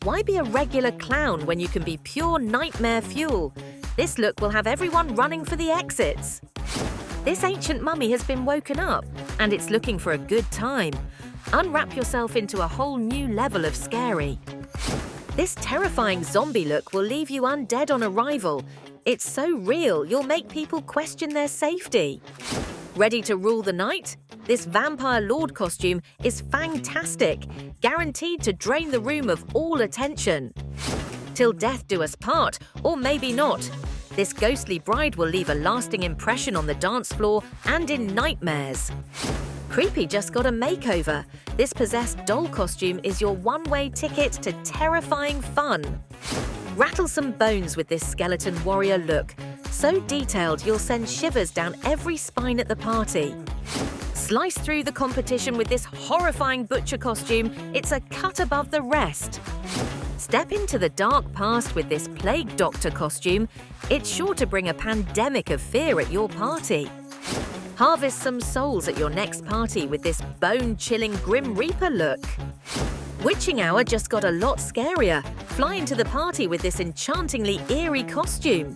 Why be a regular clown when you can be pure nightmare fuel? This look will have everyone running for the exits. This ancient mummy has been woken up, and it's looking for a good time. Unwrap yourself into a whole new level of scary. This terrifying zombie look will leave you undead on arrival. It's so real, you'll make people question their safety. Ready to rule the night? This vampire lord costume is fantastic, guaranteed to drain the room of all attention. Till death do us part, or maybe not. This ghostly bride will leave a lasting impression on the dance floor and in nightmares. Creepy just got a makeover. This possessed doll costume is your one-way ticket to terrifying fun. Rattle some bones with this skeleton warrior look. So detailed you'll send shivers down every spine at the party. Slice through the competition with this horrifying butcher costume. It's a cut above the rest. Step into the dark past with this plague doctor costume. It's sure to bring a pandemic of fear at your party. Harvest some souls at your next party with this bone-chilling Grim Reaper look. Witching Hour just got a lot scarier. Fly into the party with this enchantingly eerie costume.